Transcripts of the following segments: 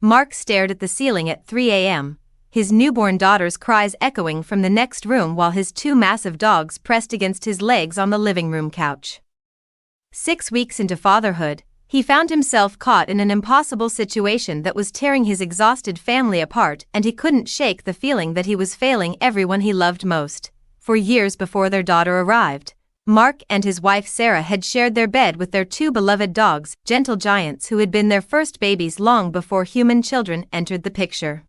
Mark stared at the ceiling at 3 a.m., his newborn daughter's cries echoing from the next room while his two massive dogs pressed against his legs on the living room couch. 6 weeks into fatherhood, he found himself caught in an impossible situation that was tearing his exhausted family apart, and he couldn't shake the feeling that he was failing everyone he loved most. For years before their daughter arrived, Mark and his wife Sarah had shared their bed with their two beloved dogs, gentle giants who had been their first babies long before human children entered the picture.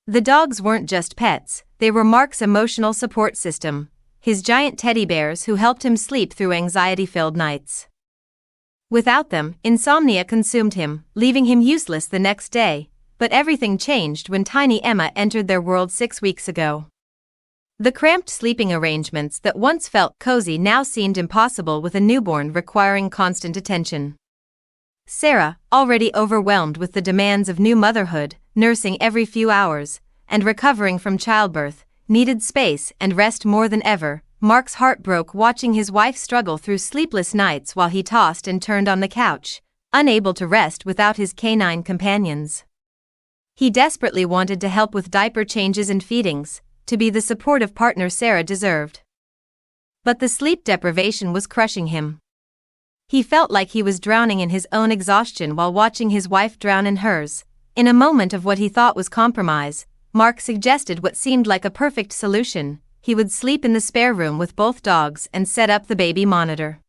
The dogs weren't just pets, they were Mark's emotional support system, his giant teddy bears who helped him sleep through anxiety-filled nights. Without them, insomnia consumed him, leaving him useless the next day, but everything changed when tiny Emma entered their world 6 weeks ago. The cramped sleeping arrangements that once felt cozy now seemed impossible with a newborn requiring constant attention. Sarah, already overwhelmed with the demands of new motherhood, nursing every few hours, and recovering from childbirth, needed space and rest more than ever. Mark's heart broke watching his wife struggle through sleepless nights while he tossed and turned on the couch, unable to rest without his canine companions. He desperately wanted to help with diaper changes and feedings, to be the supportive partner Sarah deserved. But the sleep deprivation was crushing him. He felt like he was drowning in his own exhaustion while watching his wife drown in hers. In a moment of what he thought was compromise, Mark suggested what seemed like a perfect solution: he would sleep in the spare room with both dogs and set up the baby monitor.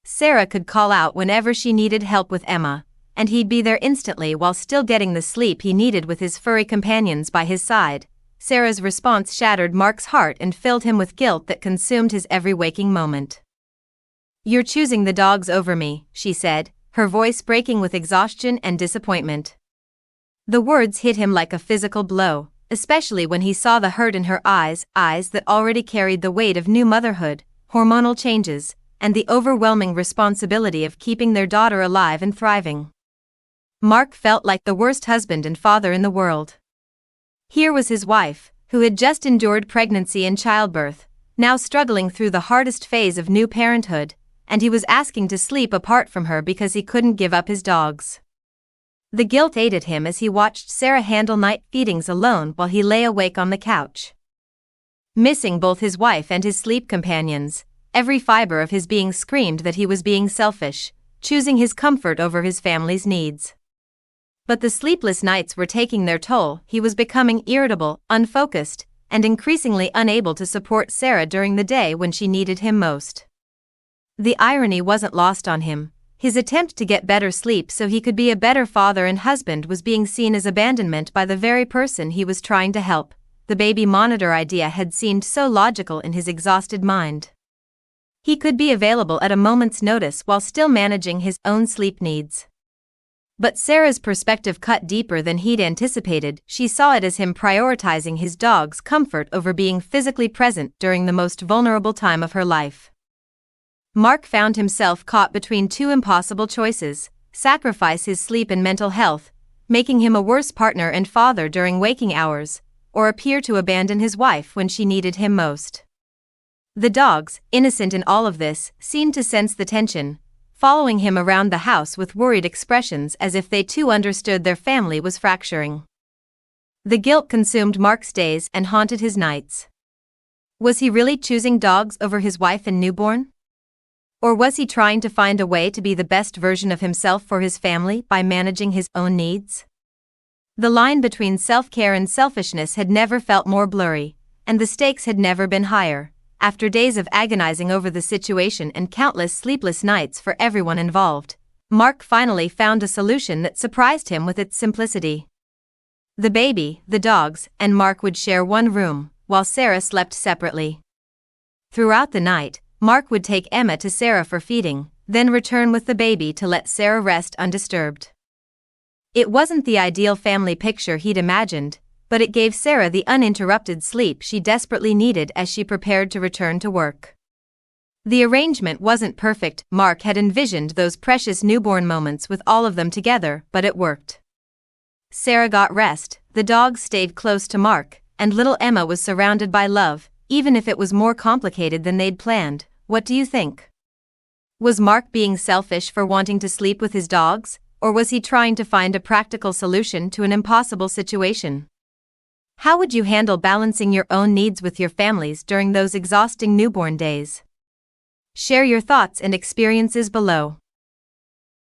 Sarah could call out whenever she needed help with Emma, and he'd be there instantly while still getting the sleep he needed with his furry companions by his side. Sarah's response shattered Mark's heart and filled him with guilt that consumed his every waking moment. "You're choosing the dogs over me," she said, her voice breaking with exhaustion and disappointment. The words hit him like a physical blow, especially when he saw the hurt in her eyes that already carried the weight of new motherhood, hormonal changes, and the overwhelming responsibility of keeping their daughter alive and thriving. Mark felt like the worst husband and father in the world. Here was his wife, who had just endured pregnancy and childbirth, now struggling through the hardest phase of new parenthood, and he was asking to sleep apart from her because he couldn't give up his dogs. The guilt ate at him as he watched Sarah handle night feedings alone while he lay awake on the couch. Missing both his wife and his sleep companions, every fiber of his being screamed that he was being selfish, choosing his comfort over his family's needs. But the sleepless nights were taking their toll. He was becoming irritable, unfocused, and increasingly unable to support Sarah during the day when she needed him most. The irony wasn't lost on him. His attempt to get better sleep so he could be a better father and husband was being seen as abandonment by the very person he was trying to help. The baby monitor idea had seemed so logical in his exhausted mind. He could be available at a moment's notice while still managing his own sleep needs. But Sarah's perspective cut deeper than he'd anticipated. She saw it as him prioritizing his dog's comfort over being physically present during the most vulnerable time of her life. Mark found himself caught between two impossible choices: sacrifice his sleep and mental health, making him a worse partner and father during waking hours, or appear to abandon his wife when she needed him most. The dogs, innocent in all of this, seemed to sense the tension, following him around the house with worried expressions as if they too understood their family was fracturing. The guilt consumed Mark's days and haunted his nights. Was he really choosing dogs over his wife and newborn? Or was he trying to find a way to be the best version of himself for his family by managing his own needs? The line between self-care and selfishness had never felt more blurry, and the stakes had never been higher. After days of agonizing over the situation and countless sleepless nights for everyone involved, Mark finally found a solution that surprised him with its simplicity. The baby, the dogs, and Mark would share one room, while Sarah slept separately. Throughout the night, Mark would take Emma to Sarah for feeding, then return with the baby to let Sarah rest undisturbed. It wasn't the ideal family picture he'd imagined, but it gave Sarah the uninterrupted sleep she desperately needed as she prepared to return to work. The arrangement wasn't perfect. Mark had envisioned those precious newborn moments with all of them together, but it worked. Sarah got rest, the dogs stayed close to Mark, and little Emma was surrounded by love, even if it was more complicated than they'd planned. What do you think? Was Mark being selfish for wanting to sleep with his dogs, or was he trying to find a practical solution to an impossible situation? How would you handle balancing your own needs with your family's during those exhausting newborn days? Share your thoughts and experiences below.